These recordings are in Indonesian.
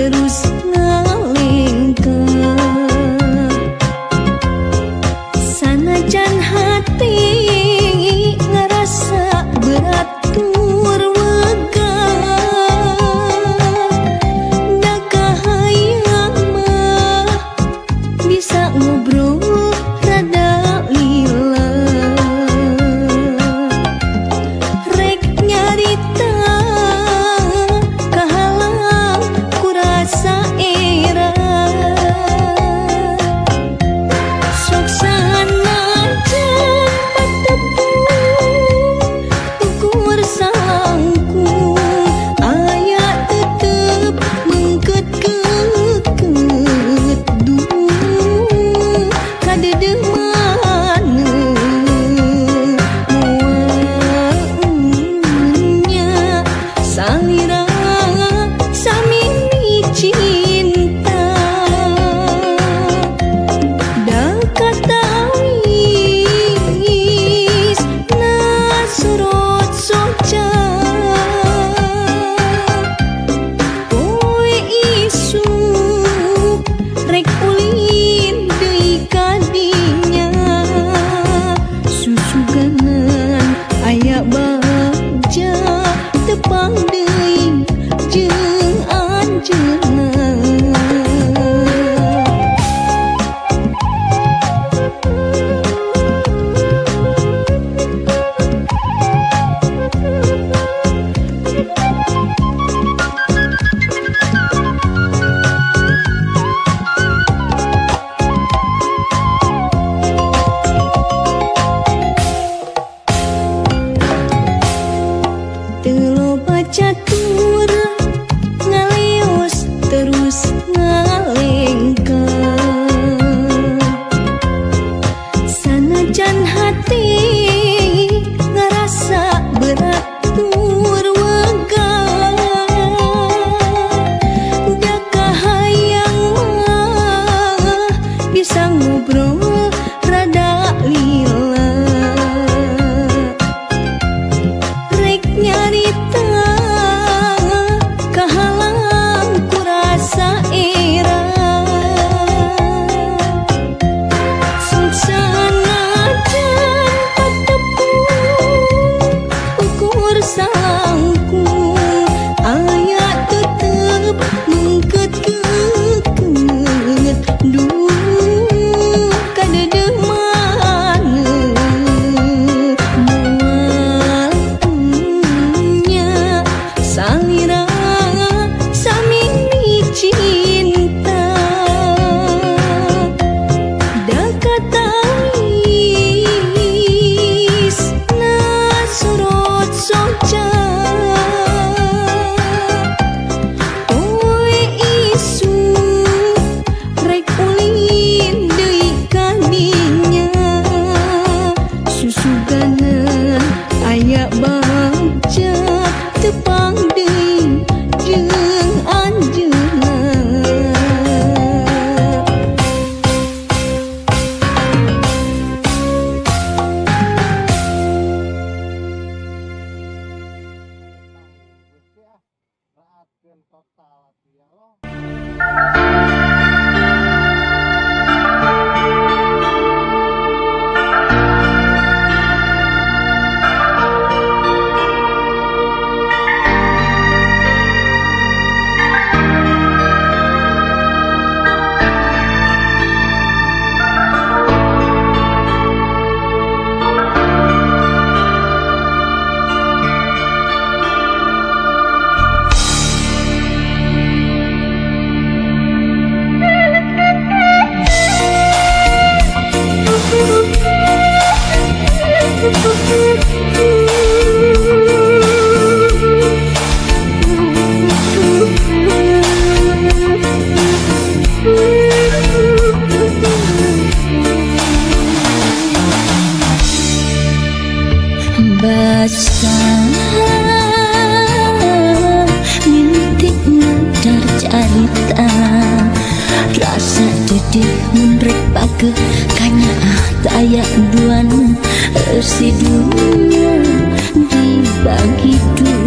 terus ngalengka. Sanajan hati ngerasa berat tur wega, da kahayang mah bisa ngobrol rada lila. Rek nyarita kahalang ku rasa era. Sok sanajan patepung ukur sangkung, aya tetep mengket-keket dung kadedeh mana muanya salira samimi cinta. Da katawis na surut soca, poe isuk rek ulin deui kadinya. Susuganan aya bagja tepang deui jeung anjeunna. Teu loba catur ngaleos terus ngalengka. Sanajan hati ngerasa berat tur wega, da kahayang mah bisa ngobrol rada lila. Rek nyarita kahalang ku rasa era. Sok sanajan patepung ukur sangkung, aya tetep mengket-keket dung kadedeh mana mualnya salira samimi cinta. Da katawis na surut soca, poe isuk rek ulin deui kadinya. Susuganan aya bagja tepang deui jeung anjeunna. Basah mintik nadar carita, rasa dedih munrek pake kanya taya duan si dunia dibagi dua.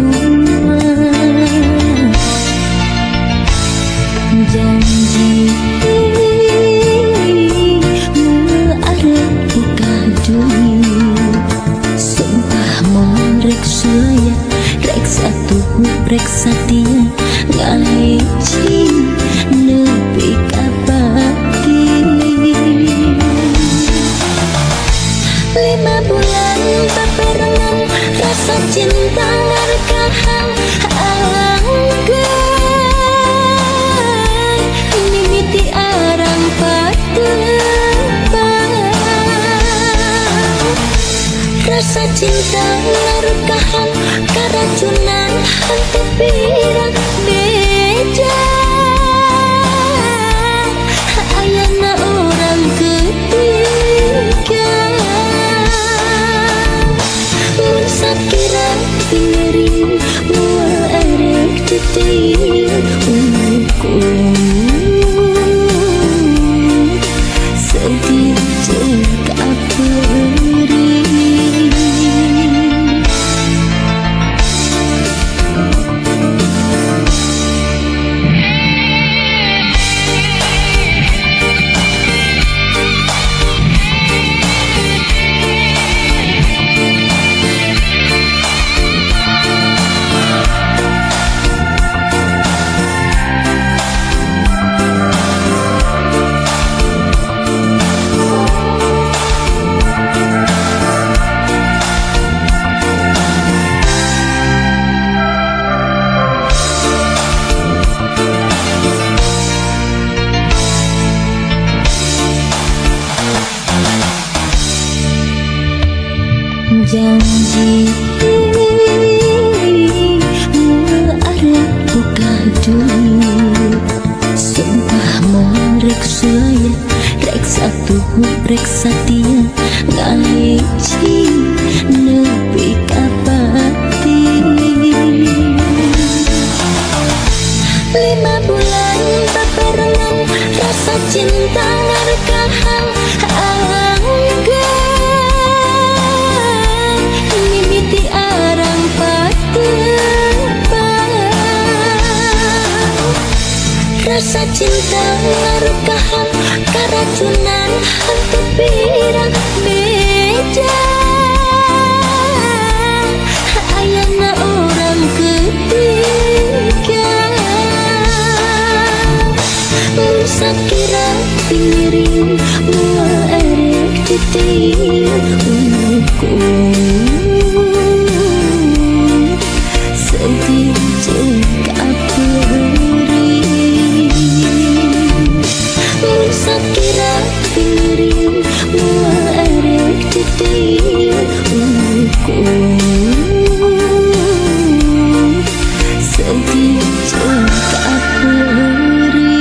Janji arep buka dulu, sumpah mau rek sulaya, rek satu rek satia ngaji nepi kapati. 5 bulan bebarengan, rasa cinta ngarekahan anggar mimiti arang patebang. Rasa cinta ngarekahan karacunan hati pirang beja. Ayana orang ketiga, mun sakira piring mual erek titir umurku. Sedih cek aperi. Janji arep buka dulu, sumpah mau rek sulaya, rek satu rek satia ngaji nepi kapati. 5 bulan bebarengan, rasa cinta ngarekahan anggar mimiti arang patebang. Rasa cinta ngarekahan karacunan hati pirang beja. Ayana orang ketiga, mun sakira piring mual erek titir umurku. Sedih cek aperi. Mun sakira piring mual erek titir umurku. Sedih cek aperi.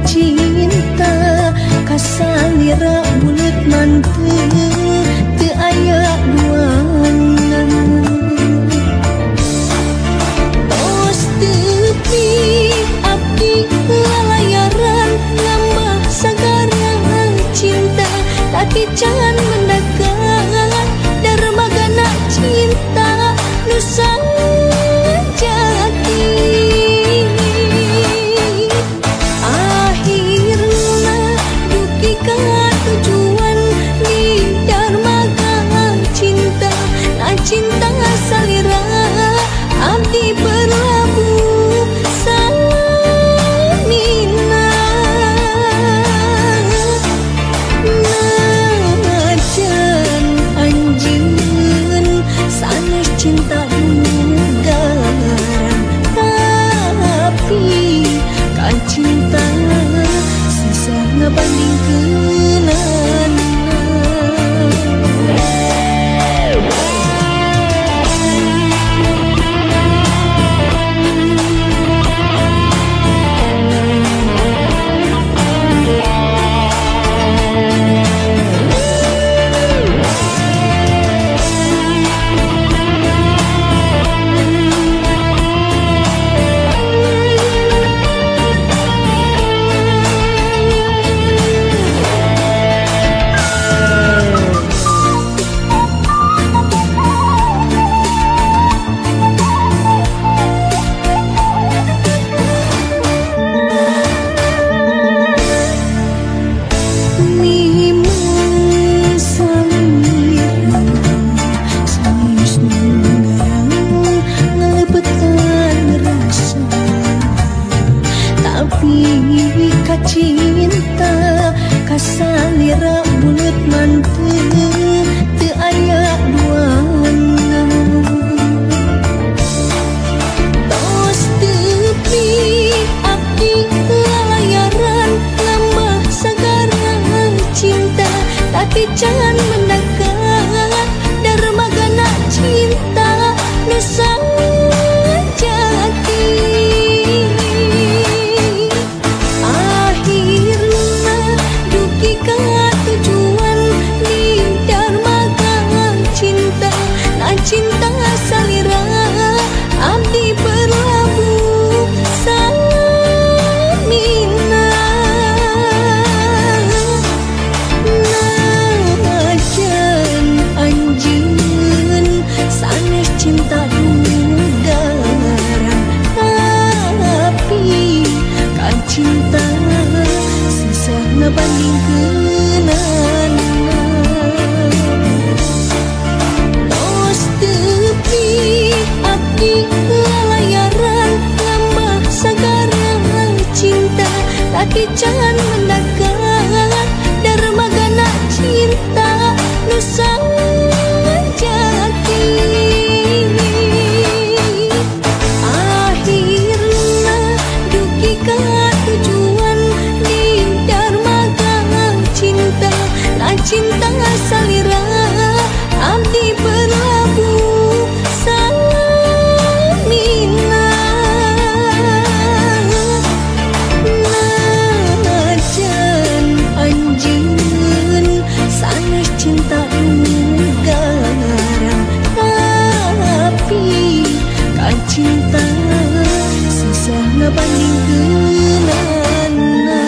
cinta kasalira bulut mantep teu aya duana tos tepi abdi lalayaran ngambah sagara cinta tapi can mendekat dermagana cinta nusa jati akhirna duki ka tujuan di dermaga cinta na cinta salira abdi berlabuh samina najan anjeun sanes cinta dugaran tapi kan cinta susah ngebandingkeunana cinta kasalira bulut mantep teu aya duana tos tepi abdi lalayaran ngambah sagara cinta tapi can mendekat dermagana cinta nusa jati tujuan di dermaga cinta na cinta salira abdi berlabuh samina najan anjeun sanes cinta dugaran tapi kan cinta susah ngebandingkeunana tos tepi abdi lalayaran ngambah sagara cinta tapi can mendekat dermagana cinta nusa jati akhirna duki ka tujuan di dermaga cinta na cinta salira abdi berlabuh samina najan anjeun sanes cinta dugaran tapi kan cinta susah ngebandingkeunana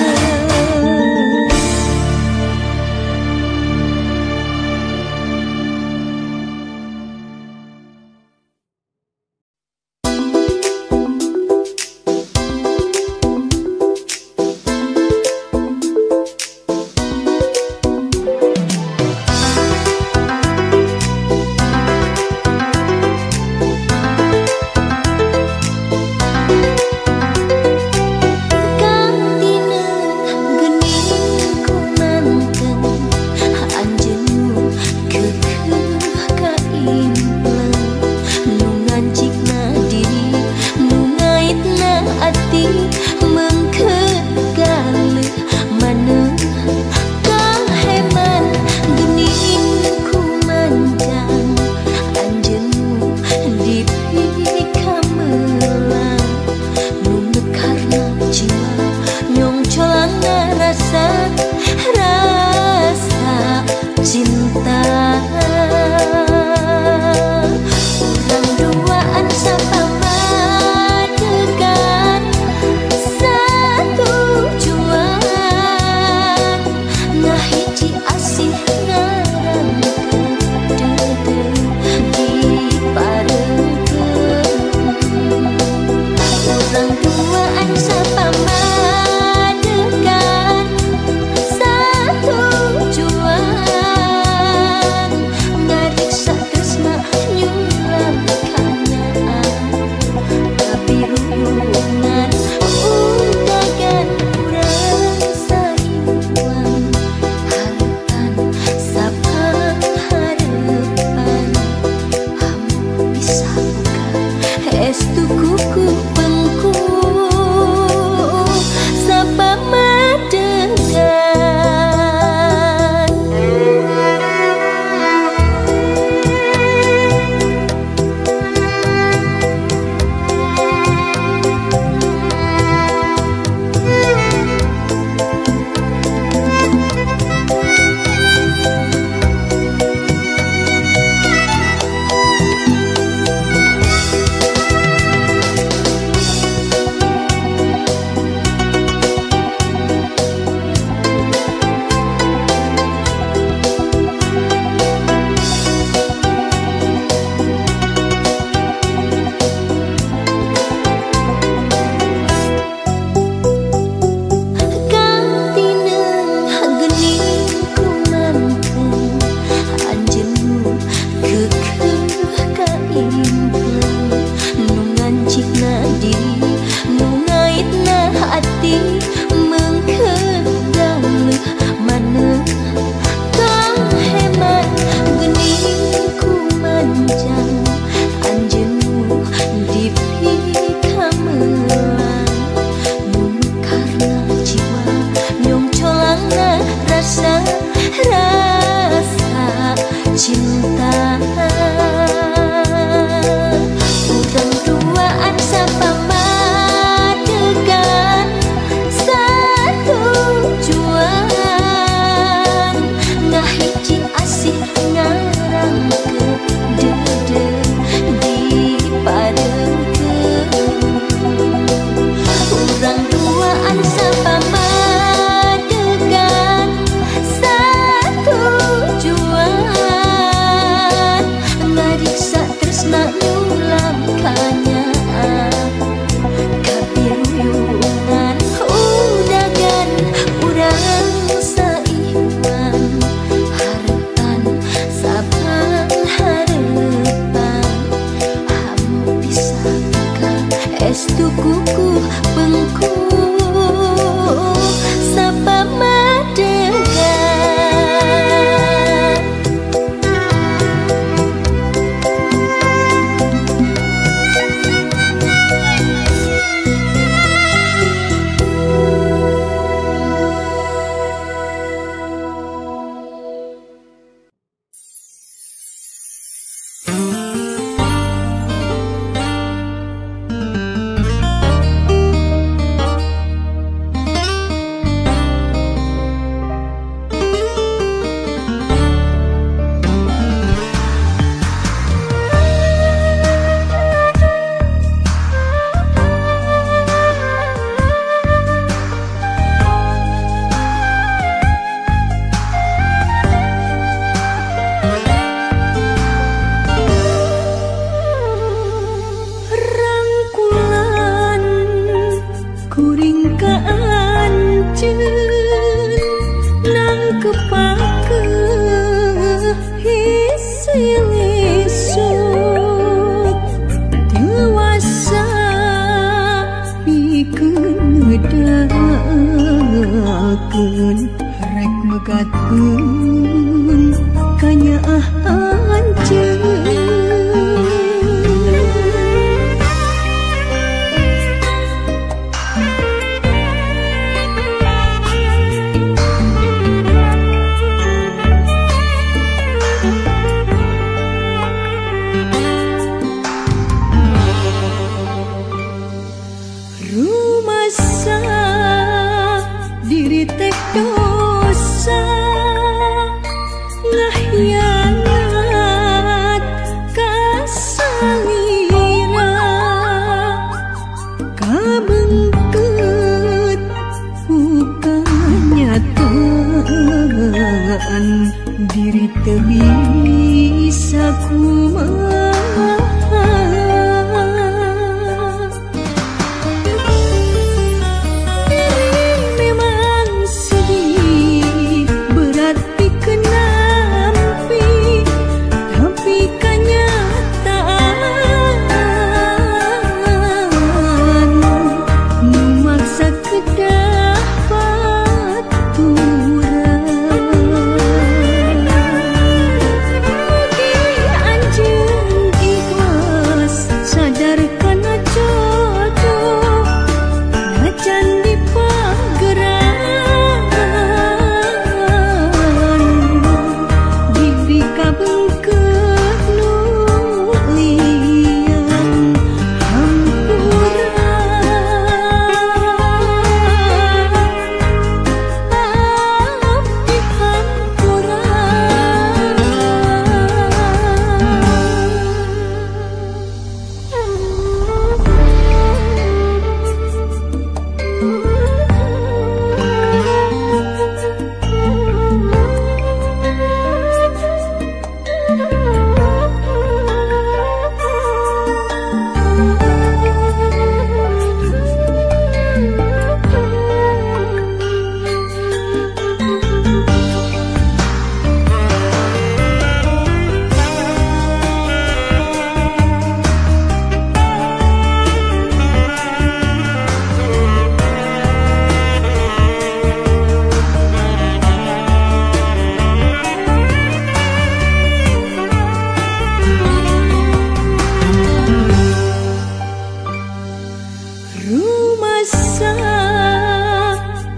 rumasa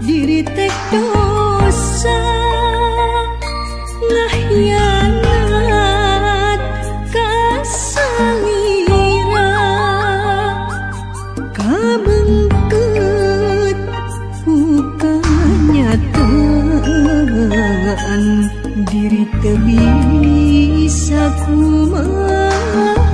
diri tek dosa ngahyanat kasalira kabengket bukannya nyataan diri teu bisa kumaha.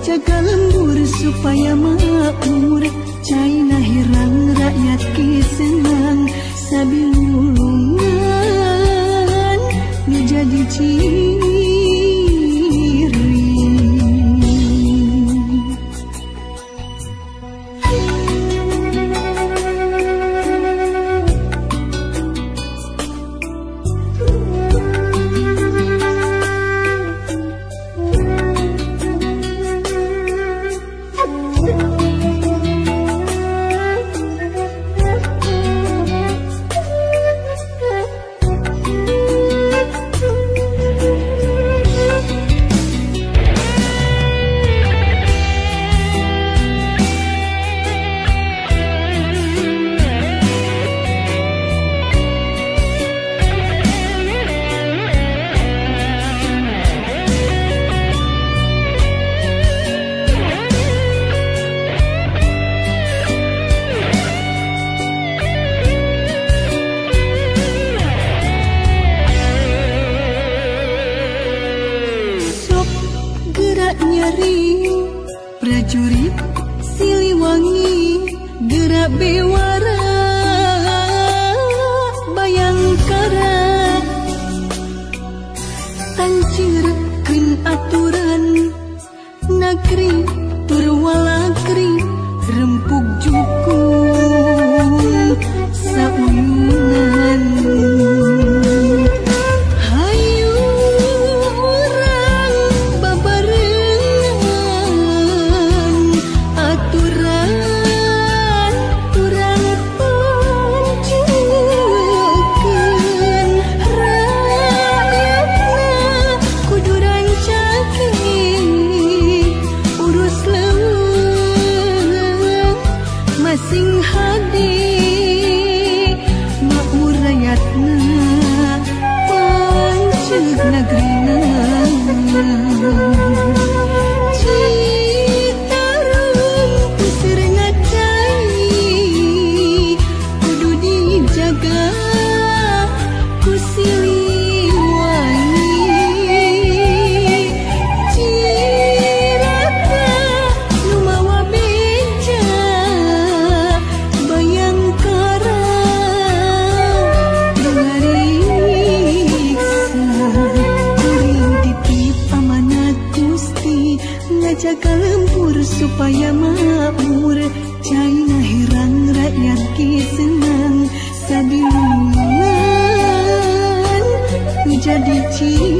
Ngajaga lembur supaya makmur, China hirang rakyat senang, sabilulungan nu jadi ciri. Prajurit Siliwangi gerak bewara Bayangkara tancirkeun aturan negeri turwalakri rempuk jukung sauyunan. Sing hadi makmur rakyatna panceg nagrina Citarum pusir ngacai kudu dijaga ku Siliwangi Cirata nu mawa beja ngajaga lembur supaya makmur, China hirang rakyat senang, sabilungan jadi ciri.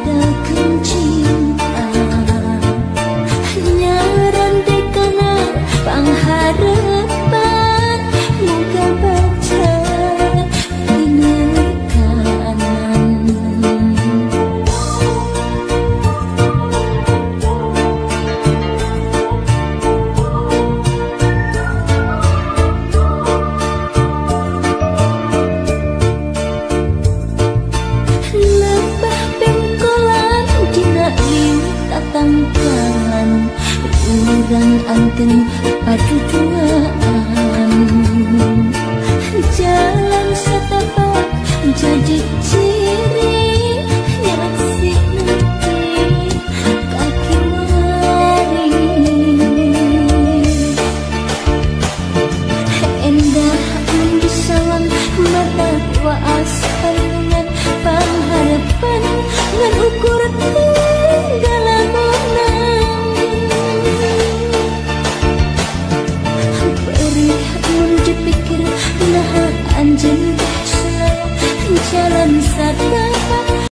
modalkan cinta nyaran dekana pangharapan muka baca dina kanan. Lebah bengkolan dina tatangkalan urang angken paduduan jalan setapak jadi ciri nyaksi nanti kaki mari endah mendisawan mata waas halungan pangharapan ngan ukur